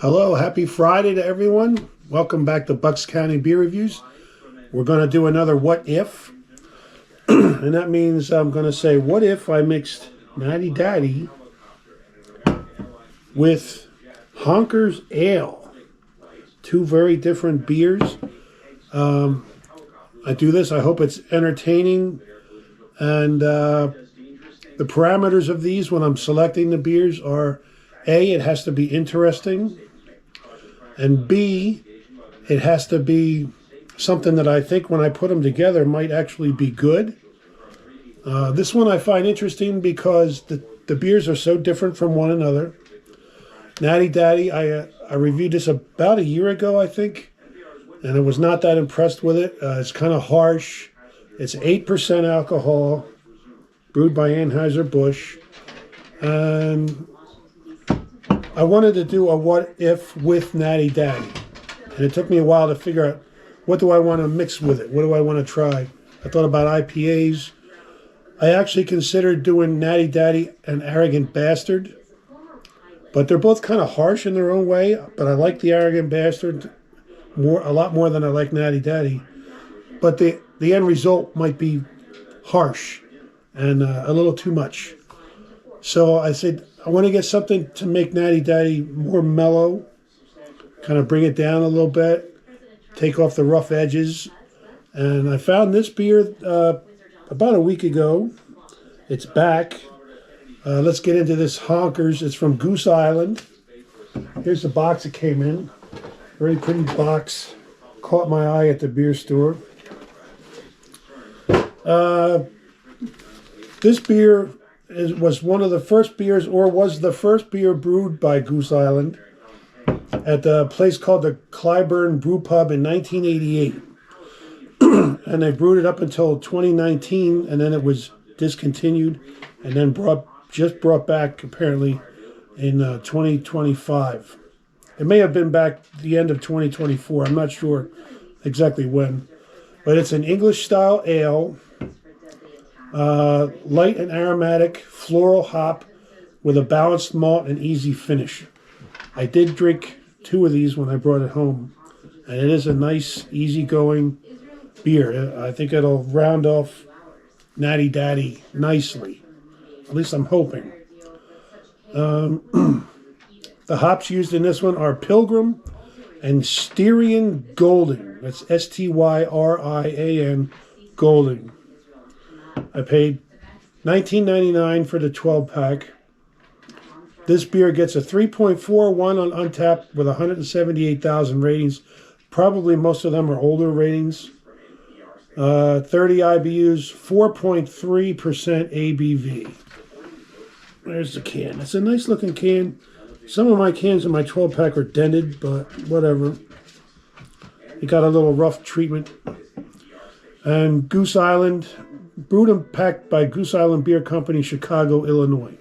Hello, happy Friday to everyone. Welcome back to Bucks County Beer Reviews. We're going to do another what if. And that means I'm going to say, what if I mixed Natty Daddy with Honkers Ale? Two very different beers. I do this, I hope it's entertaining. And the parameters of these when I'm selecting the beers are A, it has to be interesting. And B, it has to be something that I think when I put them together might actually be good. This one I find interesting because the beers are so different from one another. Natty Daddy, I reviewed this about a year ago, I think, and I was not that impressed with it. It's kind of harsh. It's 8% alcohol, brewed by Anheuser-Busch. And I wanted to do a what if with Natty Daddy. And it took me a while to figure out, what do I want to mix with it? What do I want to try? I thought about IPAs. I actually considered doing Natty Daddy and Arrogant Bastard. But they're both kind of harsh in their own way. But I like the Arrogant Bastard a lot more than I like Natty Daddy. But the end result might be harsh and a little too much. So I said, I want to get something to make Natty Daddy more mellow, kind of bring it down a little bit, take off the rough edges. And I found this beer about a week ago. It's back. Let's get into this Honkers. It's from Goose Island. Here's the box it came in. Very pretty box. Caught my eye at the beer store. This beer was one of the first beers, or was the first beer brewed by Goose Island at a place called the Clyburn Brew Pub in 1988. And they brewed it up until 2019, and then it was discontinued, and then brought back apparently in 2025. It may have been back the end of 2024. I'm not sure exactly when. But it's an English-style ale. Light and aromatic, floral hop with a balanced malt and easy finish. I did drink 2 of these when I brought it home, and it is a nice, easygoing beer. I think it'll round off Natty Daddy nicely. At least I'm hoping. The hops used in this one are Pilgrim and Styrian Golden. That's Styrian Golden. I paid $19.99 for the 12-pack. This beer gets a 3.41 on Untappd with 178,000 ratings. Probably most of them are older ratings. 30 IBUs, 4.3% ABV. There's the can. It's a nice looking can. Some of my cans in my 12-pack are dented, but whatever. It got a little rough treatment. And Goose Island, brewed and packed by Goose Island Beer Company, Chicago, Illinois.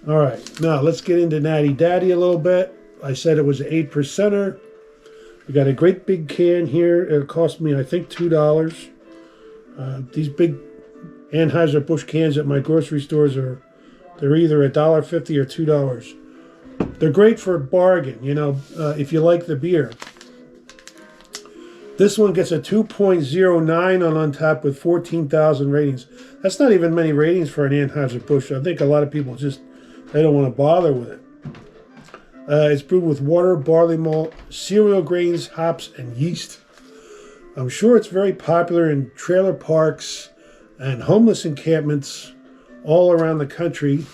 All right, now let's get into Natty Daddy a little bit. I said it was an 8%er. We got a great big can here. It cost me, I think, $2. These big Anheuser-Busch cans at my grocery stores they're either $1.50 or $2. They're great for a bargain, if you like the beer. This one gets a 2.09 on Untappd with 14,000 ratings. That's not even many ratings for an Anheuser-Busch. I think a lot of people they don't want to bother with it. It's brewed with water, barley malt, cereal grains, hops, and yeast. I'm sure it's very popular in trailer parks and homeless encampments all around the country,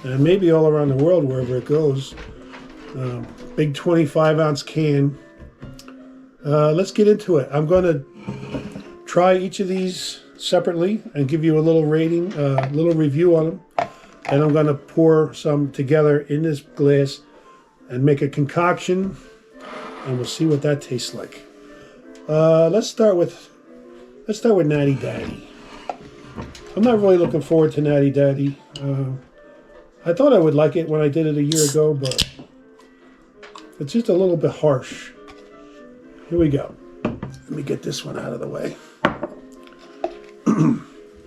and maybe all around the world wherever it goes. Big 25-ounce can. Let's get into it. I'm going to try each of these separately and give you a little rating, a little review on them. And I'm going to pour some together in this glass and make a concoction, and we'll see what that tastes like. Let's start with Natty Daddy. I'm not really looking forward to Natty Daddy. I thought I would like it when I did it a year ago, but it's just a little bit harsh. Here we go. Let me get this one out of the way.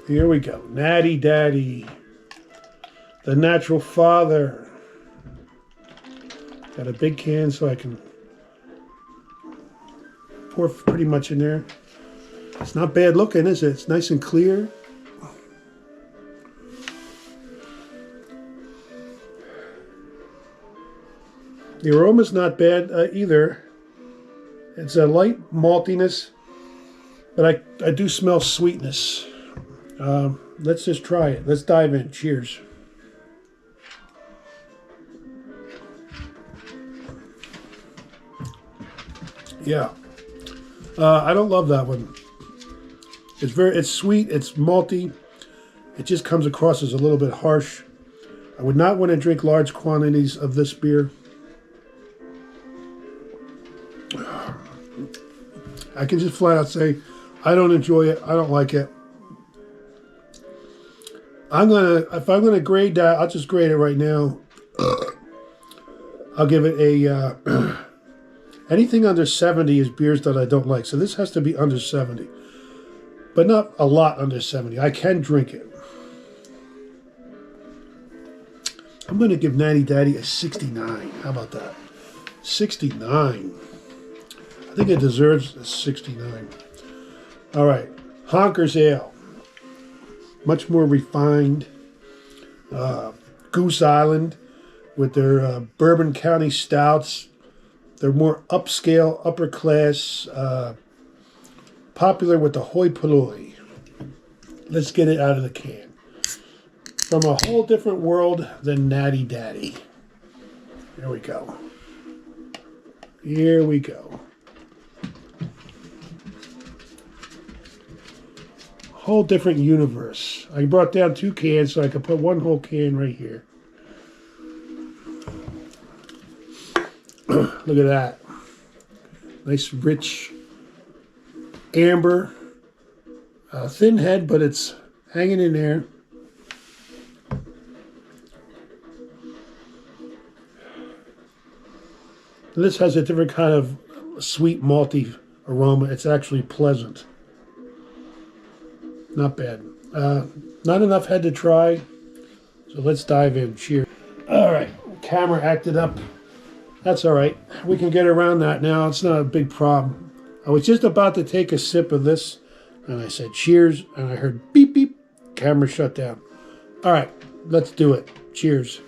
Here we go. Natty Daddy. The Natural Father. Got a big can so I can pour pretty much in there. It's not bad looking, is it? It's nice and clear. The aroma's not bad either. It's a light maltiness, but I do smell sweetness. Let's just try it. Let's dive in. Cheers. Yeah. I don't love that one. It's sweet, it's malty. It just comes across as a little bit harsh. I would not want to drink large quantities of this beer. I can just flat out say, I don't enjoy it. I don't like it. If I'm gonna grade that, I'll just grade it right now. I'll give it a, anything under 70 is beers that I don't like. So this has to be under 70. But not a lot under 70. I can drink it. I'm gonna give Natty Daddy a 69. How about that? 69. I think it deserves a 69. All right, Honkers Ale. Much more refined. Goose Island with their Bourbon County Stouts. They're more upscale, upper class, popular with the hoi polloi. Let's get it out of the can. From a whole different world than Natty Daddy. Here we go. Here we go. Whole different universe. I brought down 2 cans so I could put 1 whole can right here. Look at that. Nice, rich amber. Thin head, but it's hanging in there. This has a different kind of sweet, malty aroma. It's actually pleasant. Not bad. Not enough head to try, so let's dive in. Cheers. All right, camera acted up. That's all right. We can get around that now. It's not a big problem. I was just about to take a sip of this, and I said cheers, and I heard beep, beep. Camera shut down. All right, let's do it. Cheers.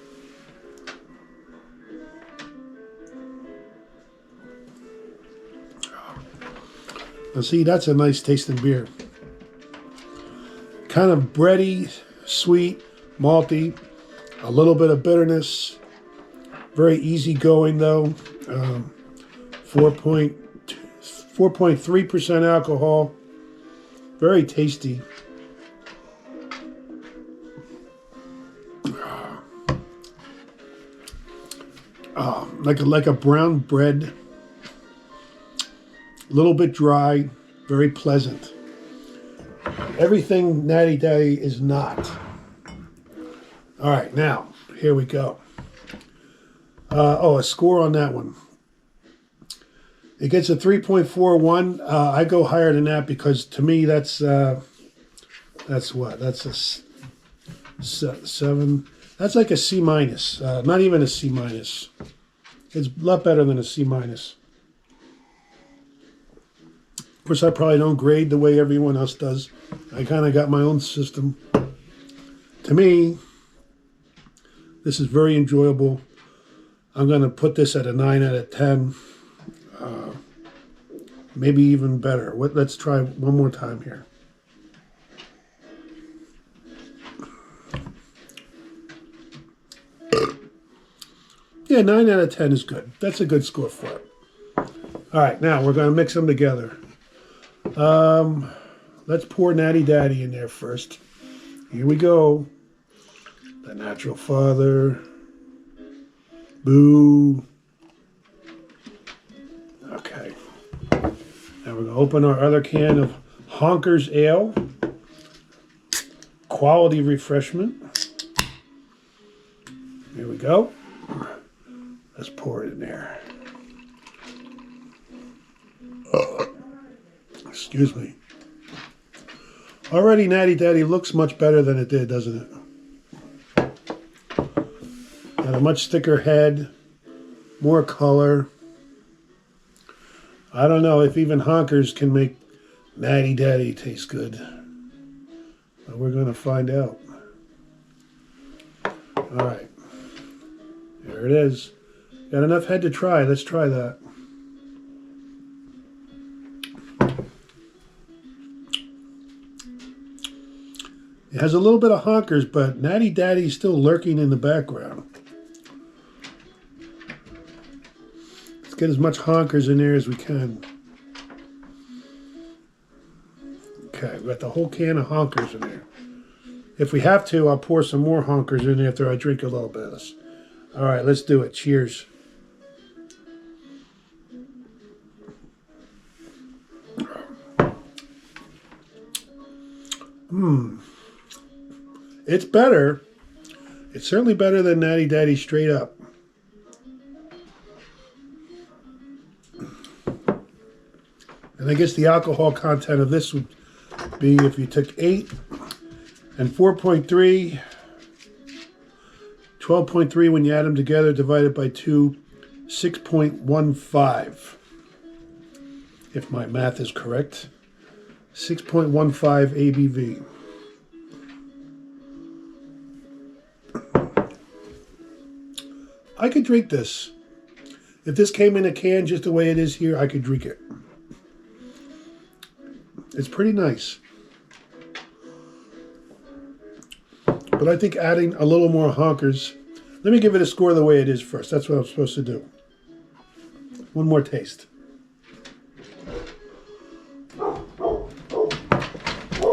Now see, that's a nice tasting beer. Kind of bready, sweet, malty, a little bit of bitterness. Very easy going though. 4.3% alcohol. Very tasty. Like a brown bread. A little bit dry. Very pleasant. Everything Natty Daddy is not. All right, now, here we go. A score on that one. It gets a 3.41. I go higher than that because to me that's what? That's a 7. That's like a C minus. Not even a C minus. It's a lot better than a C minus. Of course, I probably don't grade the way everyone else does. I kind of got my own system. To me, this is very enjoyable. I'm going to put this at a 9 out of 10. Maybe even better. Let's try one more time here. Yeah, 9 out of 10 is good. That's a good score for it. All right, now we're going to mix them together. Let's pour Natty Daddy in there first. Here we go. The Natural Father. Boo. Okay. Now we're going to open our other can of Honkers Ale. Quality refreshment. Here we go. Let's pour it in there. Excuse me. Already Natty Daddy looks much better than it did, doesn't it? Got a much thicker head. more color. I don't know if even Honkers can make Natty Daddy taste good. But we're going to find out. All right. There it is. Got enough head to try. Let's try that. It has a little bit of Honkers, but Natty Daddy's still lurking in the background. Let's get as much Honkers in there as we can. Okay, we got the whole can of Honkers in there. If we have to, I'll pour some more Honkers in after I drink a little bit of this. All right, let's do it. Cheers. It's better. It's certainly better than Natty Daddy straight up. And I guess the alcohol content of this would be if you took 8 and 4.3, 12.3 when you add them together, divided by 2, 6.15. If my math is correct. 6.15 ABV. I could drink this. If this came in a can just the way it is here, I could drink it. It's pretty nice. But I think adding a little more Honkers. Let me give it a score the way it is first. That's what I'm supposed to do. One more taste.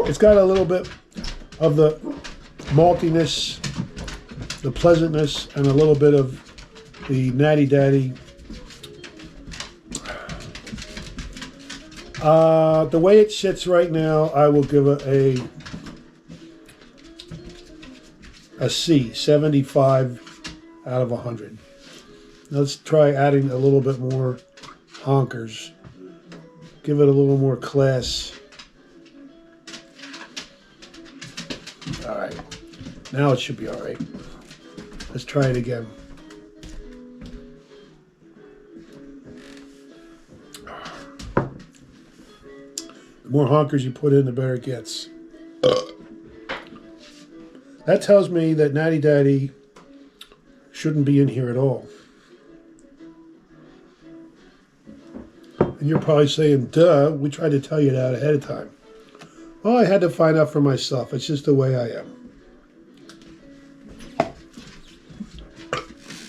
It's got a little bit of the maltiness, the pleasantness, and a little bit of the Natty Daddy. The way it sits right now, I will give it a C, 75 out of 100. Let's try adding a little bit more Honkers. Give it a little more class. All right. Now it should be all right. Let's try it again. The more Honkers you put in, the better it gets. That tells me that Natty Daddy shouldn't be in here at all. And you're probably saying, duh, we tried to tell you that ahead of time. Well, I had to find out for myself. It's just the way I am.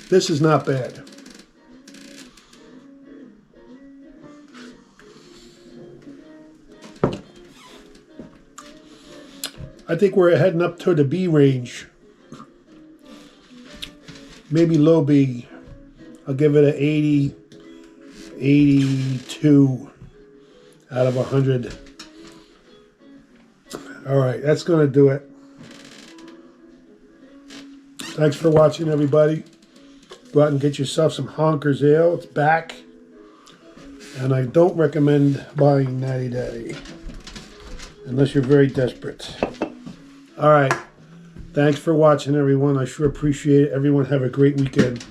This is not bad. I think we're heading up to the B range. Maybe low B. I'll give it an 80, 82 out of 100. All right, that's going to do it. Thanks for watching, everybody. Go out and get yourself some Honkers Ale. It's back. And I don't recommend buying Natty Daddy unless you're very desperate. All right. Thanks for watching, everyone. I sure appreciate it. Everyone have a great weekend.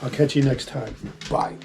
I'll catch you next time. Bye.